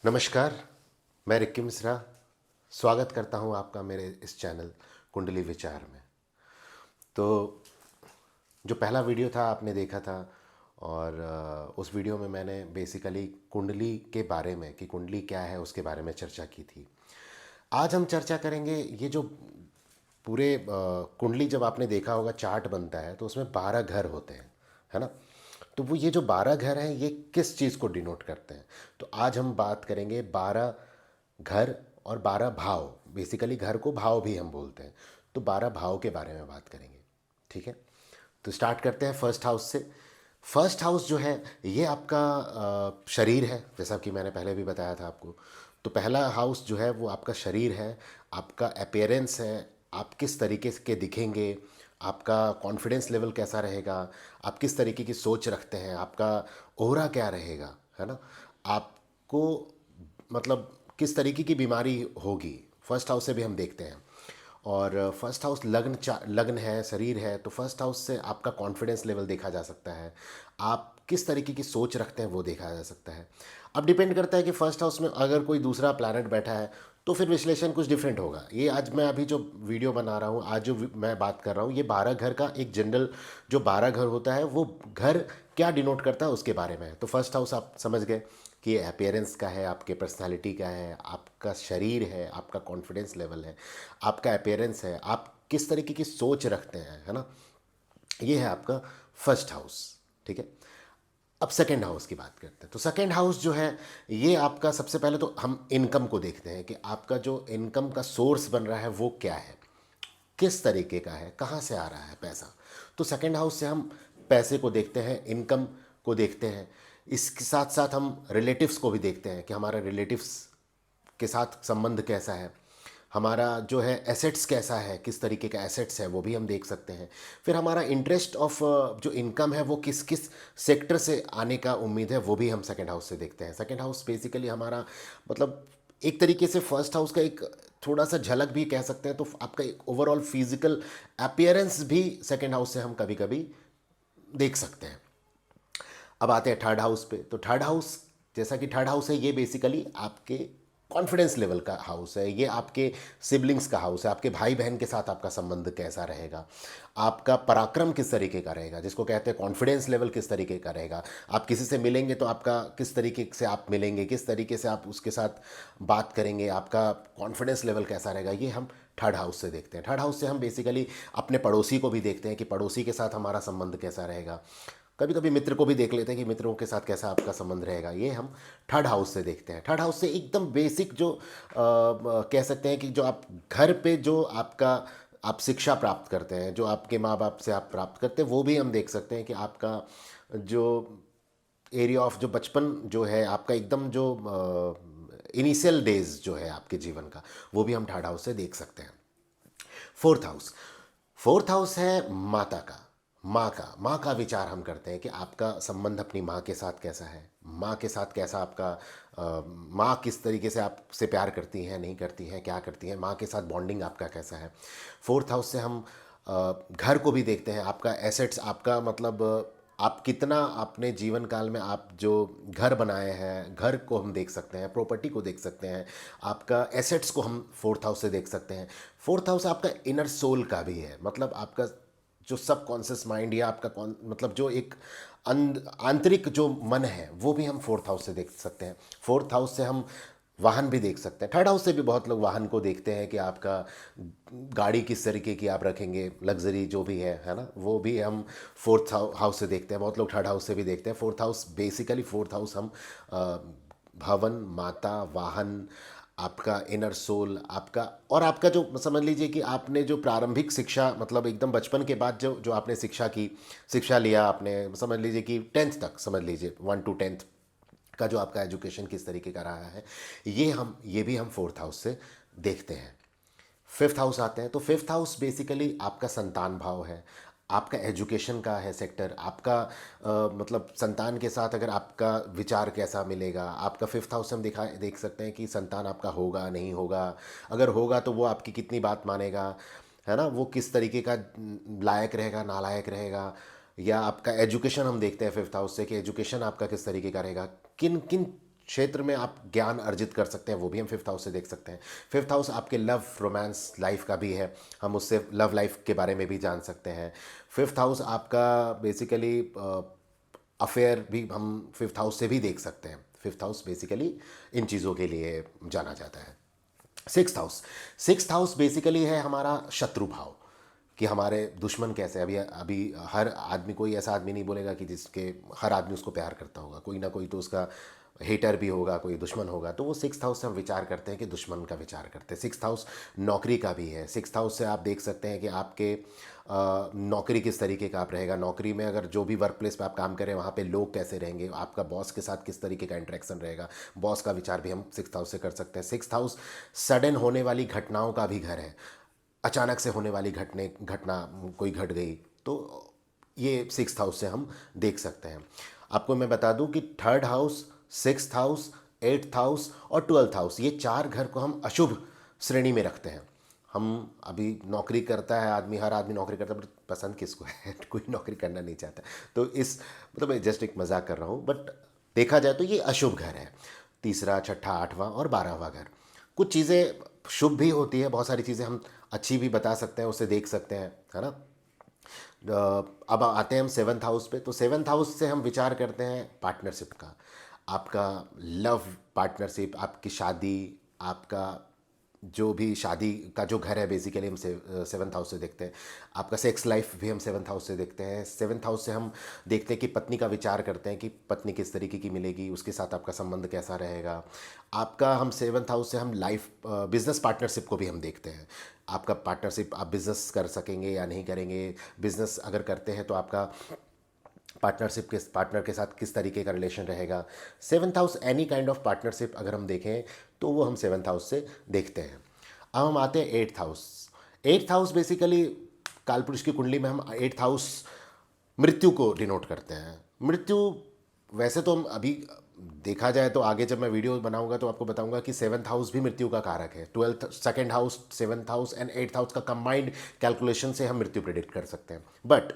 नमस्कार, मैं रिक्की मिश्रा स्वागत करता हूं आपका मेरे इस चैनल कुंडली विचार में। तो जो पहला वीडियो था आपने देखा था और उस वीडियो में मैंने बेसिकली कुंडली के बारे में कि कुंडली क्या है उसके बारे में चर्चा की थी। आज हम चर्चा करेंगे ये जो पूरे कुंडली जब आपने देखा होगा चार्ट बनता है तो उसमें 12 घर होते हैं, है ना? तो वो ये जो 12 घर हैं ये किस चीज़ को डिनोट करते हैं? तो आज हम बात करेंगे 12 घर और 12 भाव। बेसिकली घर को भाव भी हम बोलते हैं। तो 12 भाव के बारे में बात करेंगे, ठीक है? तो स्टार्ट करते हैं फर्स्ट हाउस से। फर्स्ट हाउस जो है ये आपका शरीर है, जैसा कि मैंने पहले भी बताया था आपको। तो पहला हाउस जो है वो आपका शरीर है, आपका अपीयरेंस है, आप किस तरीके के दिखेंगे, आपका कॉन्फिडेंस लेवल कैसा रहेगा, आप किस तरीके की सोच रखते हैं, आपका ओहरा क्या रहेगा, है ना? आपको मतलब किस तरीके की बीमारी होगी, फर्स्ट हाउस से भी हम देखते हैं। और फर्स्ट हाउस लग्न है, शरीर है, तो फर्स्ट हाउस से आपका कॉन्फिडेंस लेवल देखा जा सकता है, आप किस तरीके की सोच रखते हैं वो देखा जा सकता है। अब डिपेंड करता है कि फर्स्ट हाउस में अगर कोई दूसरा प्लैनेट बैठा है तो फिर विश्लेषण कुछ डिफरेंट होगा। ये आज मैं अभी जो वीडियो बना रहा हूँ, आज जो मैं बात कर रहा हूँ, ये 12 घर का एक जनरल जो 12 घर होता है वो घर क्या डिनोट करता है उसके बारे में है। तो फर्स्ट हाउस आप समझ गए कि ये अपीयरेंस का है, आपके पर्सनालिटी का है, आपका शरीर है, आपका कॉन्फिडेंस लेवल है, आपका अपीयरेंस है, आप किस तरीके की सोच रखते हैं, है ना? ये है आपका फर्स्ट हाउस, ठीक है? अब सेकेंड हाउस की बात करते हैं। तो सेकेंड हाउस जो है ये आपका, सबसे पहले तो हम इनकम को देखते हैं कि आपका जो इनकम का सोर्स बन रहा है वो क्या है, किस तरीके का है, कहाँ से आ रहा है पैसा। तो सेकेंड हाउस से हम पैसे को देखते हैं, इनकम को देखते हैं। इसके साथ साथ हम रिलेटिव्स को भी देखते हैं कि हमारा रिलेटिव्स के साथ संबंध कैसा है, हमारा जो है एसेट्स कैसा है, किस तरीके का एसेट्स है वो भी हम देख सकते हैं। फिर हमारा इंटरेस्ट ऑफ जो इनकम है वो किस किस सेक्टर से आने का उम्मीद है वो भी हम सेकंड हाउस से देखते हैं। सेकंड हाउस बेसिकली हमारा मतलब एक तरीके से फर्स्ट हाउस का एक थोड़ा सा झलक भी कह सकते हैं। तो आपका एक ओवरऑल फिजिकल अपीयरेंस भी सेकंड हाउस से हम कभी कभी देख सकते हैं। अब आते हैं थर्ड हाउस पे। तो थर्ड हाउस, जैसा कि थर्ड हाउस है ये बेसिकली आपके कॉन्फिडेंस लेवल का हाउस है, ये आपके सिबलिंग्स का हाउस है, आपके भाई बहन के साथ आपका संबंध कैसा रहेगा, आपका पराक्रम किस तरीके का रहेगा, जिसको कहते हैं कॉन्फिडेंस लेवल किस तरीके का रहेगा। आप किसी से मिलेंगे तो आपका किस तरीके से आप मिलेंगे, किस तरीके से आप उसके साथ बात करेंगे, आपका कॉन्फिडेंस लेवल कैसा रहेगा, ये हम थर्ड हाउस से देखते हैं। थर्ड हाउस से हम बेसिकली अपने पड़ोसी को भी देखते हैं कि पड़ोसी के साथ हमारा संबंध कैसा रहेगा। कभी कभी मित्र को भी देख लेते हैं कि मित्रों के साथ कैसा आपका संबंध रहेगा। ये हम थर्ड हाउस से देखते हैं। थर्ड हाउस से एकदम बेसिक जो कह सकते हैं कि जो आप घर पे जो आपका आप शिक्षा प्राप्त करते हैं, जो आपके माँ बाप से आप प्राप्त करते हैं, वो भी हम देख सकते हैं कि आपका जो एरिया ऑफ जो बचपन जो है आपका एकदम जो इनिशियल डेज जो है आपके जीवन का, वो भी हम थर्ड हाउस से देख सकते हैं। फोर्थ हाउस, फोर्थ हाउस है माता का, माँ का विचार हम करते हैं कि आपका संबंध अपनी माँ के साथ कैसा है, माँ के साथ कैसा आपका माँ किस तरीके से आपसे प्यार करती हैं, नहीं करती हैं, क्या करती हैं, माँ के साथ बॉन्डिंग आपका कैसा है। फोर्थ हाउस से हम घर को भी देखते हैं, आपका एसेट्स, आपका मतलब आप कितना अपने जीवन काल में आप जो घर बनाए हैं, घर को हम देख सकते हैं, प्रॉपर्टी को देख सकते हैं, आपका एसेट्स को हम फोर्थ हाउस से देख सकते हैं। फोर्थ हाउस आपका इनर सोल का भी है, मतलब आपका जो सब कॉन्शियस माइंड या आपका मतलब जो एक आंतरिक जो मन है वो भी हम फोर्थ हाउस से देख सकते हैं। फोर्थ हाउस से हम वाहन भी देख सकते हैं। थर्ड हाउस से भी बहुत लोग वाहन को देखते हैं कि आपका गाड़ी किस तरीके की आप रखेंगे, लग्जरी जो भी है ना, वो भी हम फोर्थ हाउस से देखते हैं। बहुत लोग थर्ड हाउस से भी देखते हैं। Fourth house basically, fourth house हम भवन, माता, वाहन, आपका इनर सोल, आपका और आपका जो समझ लीजिए कि आपने जो प्रारंभिक शिक्षा मतलब एकदम बचपन के बाद जो जो आपने शिक्षा लिया, आपने समझ लीजिए कि 10th तक, समझ लीजिए 1 to 10th का जो आपका एजुकेशन किस तरीके का रहा है, ये भी हम फोर्थ हाउस से देखते हैं। फिफ्थ हाउस आते हैं। तो फिफ्थ हाउस बेसिकली आपका संतान भाव है, आपका एजुकेशन का है सेक्टर, आपका मतलब संतान के साथ अगर आपका विचार कैसा मिलेगा। आपका फिफ्थ हाउस हम देख सकते हैं कि संतान आपका होगा नहीं होगा, अगर होगा तो वो आपकी कितनी बात मानेगा, है ना, वो किस तरीके का लायक रहेगा, नालायक रहेगा। या आपका एजुकेशन हम देखते हैं फिफ्थ हाउस से कि एजुकेशन आपका किस तरीके का रहेगा, किन किन क्षेत्र में आप ज्ञान अर्जित कर सकते हैं, वो भी हम फिफ्थ हाउस से देख सकते हैं। फिफ्थ हाउस आपके लव रोमांस लाइफ का भी है, हम उससे लव लाइफ के बारे में भी जान सकते हैं। फिफ्थ हाउस आपका बेसिकली अफेयर भी हम फिफ्थ हाउस से भी देख सकते हैं। फिफ्थ हाउस बेसिकली इन चीज़ों के लिए जाना जाता है। सिक्स्थ हाउस बेसिकली है हमारा शत्रु भाव, कि हमारे दुश्मन कैसे। अभी अभी हर आदमी, कोई ऐसा आदमी नहीं बोलेगा कि जिसके हर आदमी उसको प्यार करता होगा, कोई ना कोई तो उसका हेटर भी होगा, कोई दुश्मन होगा। तो वो सिक्स्थ हाउस से हम विचार करते हैं कि दुश्मन का विचार करते हैं। सिक्स्थ हाउस नौकरी का भी है। सिक्स्थ हाउस से आप देख सकते हैं कि आपके नौकरी किस तरीके का आप रहेगा, नौकरी में अगर जो भी वर्क प्लेस पे आप काम करें वहाँ पे लोग कैसे रहेंगे, आपका बॉस के साथ किस तरीके का इंटरेक्शन रहेगा, बॉस का विचार भी हम सिक्स्थ हाउस से कर सकते हैं। सिक्स्थ हाउस सडन होने वाली घटनाओं का भी घर है। अचानक से होने वाली घटना कोई घट गई तो ये सिक्स्थ हाउस से हम देख सकते हैं। आपको मैं बता दूं कि third house, sixth house, eighth house और ट्वेल्थ हाउस, ये चार घर को हम अशुभ श्रेणी में रखते हैं। हम अभी नौकरी करता है आदमी, हर आदमी नौकरी करता है, बट पसंद किसको है कोई नौकरी करना नहीं चाहता। तो इस मतलब मैं जस्ट एक मजाक कर रहा हूँ, बट देखा जाए तो ये अशुभ घर है। तीसरा, छठा, आठवां और 12वां घर। कुछ चीज़ें शुभ भी होती है, बहुत सारी चीज़ें हम अच्छी भी बता सकते हैं, उसे देख सकते हैं, है ना। अब आते हैं हम सेवन्थ हाउस पे। तो सेवन्थ हाउस से हम विचार करते हैं पार्टनरशिप का। आपका लव पार्टनरशिप, आपकी शादी, आपका जो भी शादी का जो घर है बेसिकली हम सेवन्थ हाउस से देखते हैं। आपका सेक्स लाइफ भी हम सेवन्थ हाउस से देखते हैं। सेवन्थ हाउस से हम देखते हैं कि पत्नी का विचार करते हैं कि पत्नी किस तरीके की मिलेगी, उसके साथ आपका संबंध कैसा रहेगा। आपका हम सेवन्थ हाउस से हम लाइफ बिजनेस पार्टनरशिप को भी हम देखते हैं। आपका पार्टनरशिप, आप बिजनेस कर सकेंगे या नहीं करेंगे, बिजनेस अगर करते हैं तो आपका पार्टनर के साथ किस तरीके का रिलेशन रहेगा। Seventh house any kind of partnership अगर हम देखें तो वो हम सेवन्थ हाउस से देखते हैं। अब हम आते हैं eighth house. Eighth house basically कालपुरुष की कुंडली में हम एट्थ हाउस मृत्यु को डिनोट करते हैं। मृत्यु वैसे तो हम अभी देखा जाए तो आगे जब मैं वीडियो बनाऊंगा तो आपको बताऊंगा कि सेवन्थ हाउस भी मृत्यु का कारक है। Twelfth, second house, seventh house and eighth house का कंबाइंड कैलकुलेशन से हम मृत्यु प्रिडिक्ट कर सकते हैं। But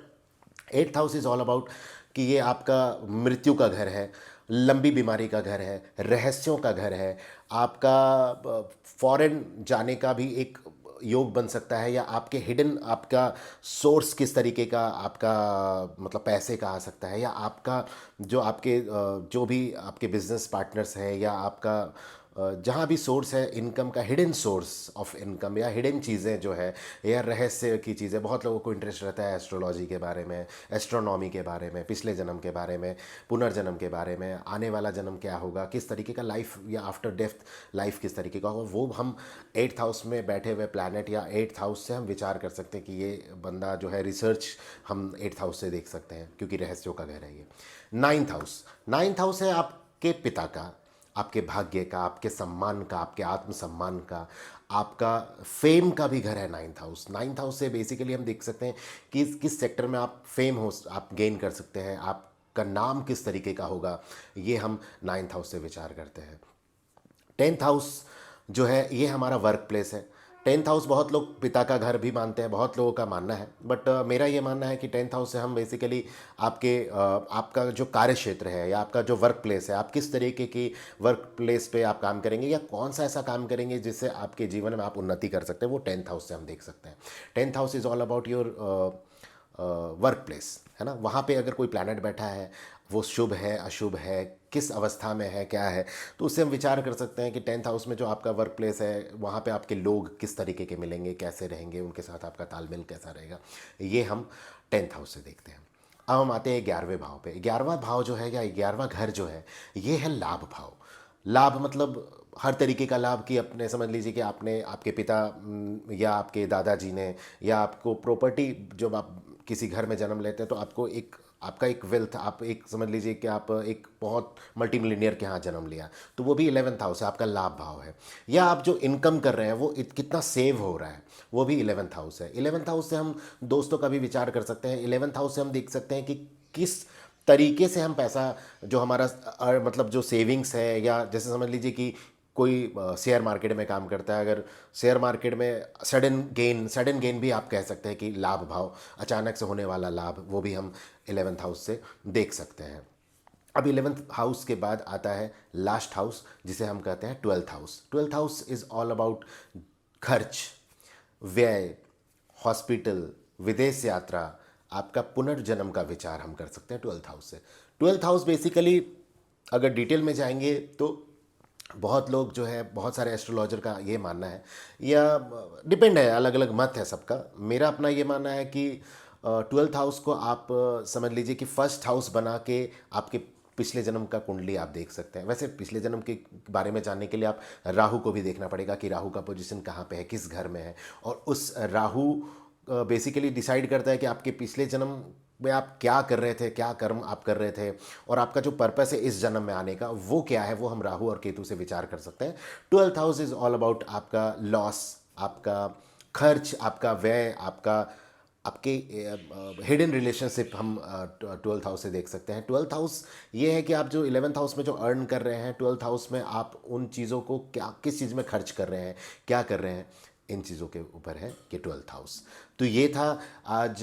eighth house is all about कि ये आपका मृत्यु का घर है, लंबी बीमारी का घर है, रहस्यों का घर है। आपका फॉरेन जाने का भी एक योग बन सकता है, या आपके हिडन आपका सोर्स किस तरीके का आपका मतलब पैसे का आ सकता है, या आपका जो आपके जो भी आपके बिजनेस पार्टनर्स हैं, या आपका जहाँ भी सोर्स है इनकम का, हिडन सोर्स ऑफ इनकम या हिडन चीज़ें जो है, या रहस्य की चीज़ें। बहुत लोगों को इंटरेस्ट रहता है एस्ट्रोलॉजी के बारे में, एस्ट्रोनॉमी के बारे में, पिछले जन्म के बारे में, पुनर्जन्म के बारे में, आने वाला जन्म क्या होगा, किस तरीके का लाइफ या आफ्टर डेथ लाइफ किस तरीके का होगा। वो हम एट्थ हाउस में बैठे हुए प्लानट या एट्थ हाउस से हम विचार कर सकते हैं कि ये बंदा जो है, रिसर्च हम एट्थ हाउस से देख सकते हैं क्योंकि रहस्यों का घर है ये। नाइन्थ हाउस है आपके पिता का, आपके भाग्य का, आपके सम्मान का, आपके आत्मसम्मान का, आपका फेम का भी घर है नाइन्थ हाउस। नाइन्थ हाउस से बेसिकली हम देख सकते हैं कि किस सेक्टर में आप फेम हो, आप गेन कर सकते हैं, आपका नाम किस तरीके का होगा, ये हम नाइन्थ हाउस से विचार करते हैं। टेंथ हाउस जो है ये हमारा वर्क प्लेस है। टेंथ हाउस बहुत लोग पिता का घर भी मानते हैं, बहुत लोगों का मानना है, बट मेरा ये मानना है कि टेंथ हाउस से हम बेसिकली आपका जो कार्य क्षेत्र है या आपका जो वर्क प्लेस है, आप किस तरीके की वर्क प्लेस पे आप काम करेंगे या कौन सा ऐसा काम करेंगे जिससे आपके जीवन में आप उन्नति कर सकते हैं, वो टेंथ हाउस से हम देख सकते हैं। Tenth house is all about your work place, है ना। वहाँ पे अगर कोई प्लैनेट बैठा है, वो शुभ है, अशुभ है, किस अवस्था में है, क्या है, तो उससे हम विचार कर सकते हैं कि टेंथ हाउस में जो आपका वर्क प्लेस है वहाँ पे आपके लोग किस तरीके के मिलेंगे, कैसे रहेंगे, उनके साथ आपका तालमेल कैसा रहेगा, ये हम टेंथ हाउस से देखते हैं। अब हम आते हैं 11वें भाव पे। 11वां भाव जो है या 11वां घर जो है, ये है लाभ भाव। लाभ मतलब हर तरीके का लाभ, कि अपने समझ लीजिए कि आपने, आपके पिता या आपके दादाजी ने, या आपको प्रॉपर्टी, जब आप किसी घर में जन्म लेते हैं तो आपको एक, आपका एक वेल्थ, आप एक समझ लीजिए कि आप एक बहुत मल्टी मिलीनियर के यहाँ जन्म लिया, तो वो भी 11th हाउस है, आपका लाभ भाव है। या आप जो इनकम कर रहे हैं वो कितना सेव हो रहा है, वो भी 11th हाउस है। 11th हाउस से हम दोस्तों का भी विचार कर सकते हैं। 11th हाउस से हम देख सकते हैं कि किस तरीके से हम पैसा, जो हमारा मतलब जो सेविंग्स है, या जैसे समझ लीजिए कि कोई शेयर मार्केट में काम करता है, अगर शेयर मार्केट में सडन गेन भी आप कह सकते हैं कि लाभ भाव, अचानक से होने वाला लाभ, वो भी हम 11th हाउस से देख सकते हैं। अब 11th हाउस के बाद आता है लास्ट हाउस, जिसे हम कहते हैं 12th house. 12th house is all about खर्च, व्यय, हॉस्पिटल, विदेश यात्रा, आपका पुनर्जन्म का विचार हम कर सकते हैं 12th हाउस से। 12th हाउस बेसिकली अगर डिटेल में जाएंगे तो बहुत लोग जो है, बहुत सारे एस्ट्रोलॉजर का ये मानना है, या डिपेंड है, अलग अलग मत है सबका। मेरा अपना ये मानना है कि 12th हाउस को आप समझ लीजिए कि फर्स्ट हाउस बना के आपके पिछले जन्म का कुंडली आप देख सकते हैं। वैसे पिछले जन्म के बारे में जानने के लिए आप राहु को भी देखना पड़ेगा कि राहु का पोजीशन कहाँ पे है, किस घर में है, और उस राहु बेसिकली डिसाइड करता है कि आपके पिछले जन्म में आप क्या कर रहे थे, क्या कर्म आप कर रहे थे, और आपका जो पर्पस है इस जन्म में आने का वो क्या है, वो हम राहु और केतु से विचार कर सकते हैं। 12th house is all about आपका लॉस, आपका खर्च, आपका व्यय, आपका आपके हिडन रिलेशनशिप हम 12th हाउस से देख सकते हैं। 12th हाउस ये है कि आप जो 11th हाउस में जो अर्न कर रहे हैं, 12th हाउस में आप उन चीज़ों को क्या, किस चीज़ में खर्च कर रहे हैं, क्या कर रहे हैं, इन चीज़ों के ऊपर है कि 12th हाउस। तो ये था आज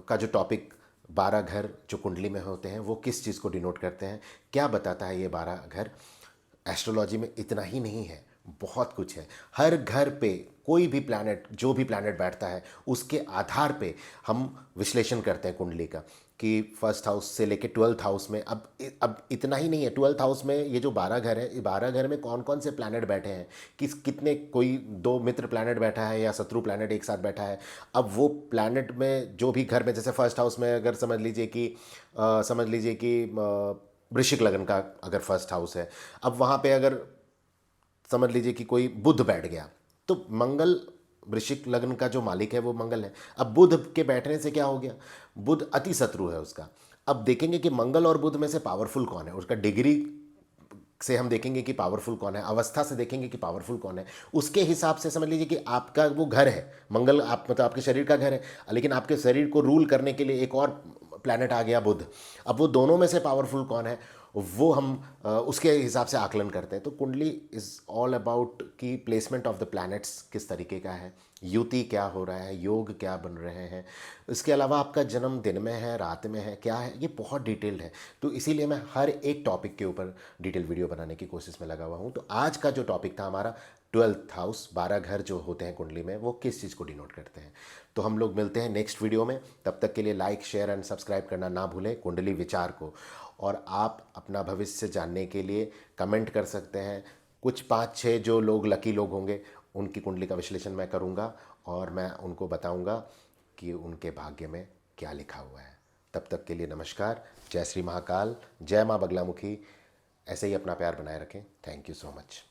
का जो टॉपिक, 12 घर जो कुंडली में होते हैं वो किस चीज़ को डिनोट करते हैं, क्या बताता है ये 12 घर। एस्ट्रोलॉजी में इतना ही नहीं है, बहुत कुछ है। हर घर पे कोई भी प्लैनेट, जो भी प्लैनेट बैठता है उसके आधार पे हम विश्लेषण करते हैं कुंडली का, कि फर्स्ट हाउस से लेके 12th हाउस में। अब इतना ही नहीं है, 12th हाउस में ये जो 12 घर है, ये 12 घर में कौन कौन से प्लैनेट बैठे हैं, कितने, कोई 2 मित्र प्लैनेट बैठा है या शत्रु प्लैनेट एक साथ बैठा है। अब वो प्लैनेट में जो भी घर में, जैसे फर्स्ट हाउस में अगर समझ लीजिए कि वृश्चिक लग्न का अगर फर्स्ट हाउस है, अब वहाँ पे अगर समझ लीजिए कि कोई बुध बैठ गया, तो मंगल, वृश्चिक लग्न का जो मालिक है वो मंगल है। अब बुध के बैठने से क्या हो गया, बुध अति शत्रु है उसका। अब देखेंगे कि मंगल और बुध में से पावरफुल कौन है, उसका डिग्री से हम देखेंगे कि पावरफुल कौन है, अवस्था से देखेंगे कि पावरफुल कौन है। उसके हिसाब से समझ लीजिए कि आपका वो घर है मंगल, आप मतलब आपके शरीर का घर है, लेकिन आपके शरीर को रूल करने के लिए एक और प्लैनेट आ गया बुध। अब वो दोनों में से पावरफुल कौन है वो हम उसके हिसाब से आकलन करते हैं। तो कुंडली इज़ ऑल अबाउट कि प्लेसमेंट ऑफ द प्लैनेट्स किस तरीके का है, युति क्या हो रहा है, योग क्या बन रहे हैं, इसके अलावा आपका जन्म दिन में है, रात में है, क्या है, ये बहुत डिटेल्ड है। तो इसीलिए मैं हर एक टॉपिक के ऊपर डिटेल वीडियो बनाने की कोशिश में लगा हुआ हूँ। तो आज का जो टॉपिक था हमारा 12th हाउस, 12 घर जो होते हैं कुंडली में वो किस चीज़ को डिनोट करते हैं। तो हम लोग मिलते हैं नेक्स्ट वीडियो में, तब तक के लिए लाइक, शेयर एंड सब्सक्राइब करना ना भूलें कुंडली विचार को। और आप अपना भविष्य जानने के लिए कमेंट कर सकते हैं। कुछ 5-6 जो लोग लकी लोग होंगे उनकी कुंडली का विश्लेषण मैं करूंगा और मैं उनको बताऊंगा कि उनके भाग्य में क्या लिखा हुआ है। तब तक के लिए नमस्कार, जय श्री महाकाल, जय माँ बगलामुखी। ऐसे ही अपना प्यार बनाए रखें। Thank you so much.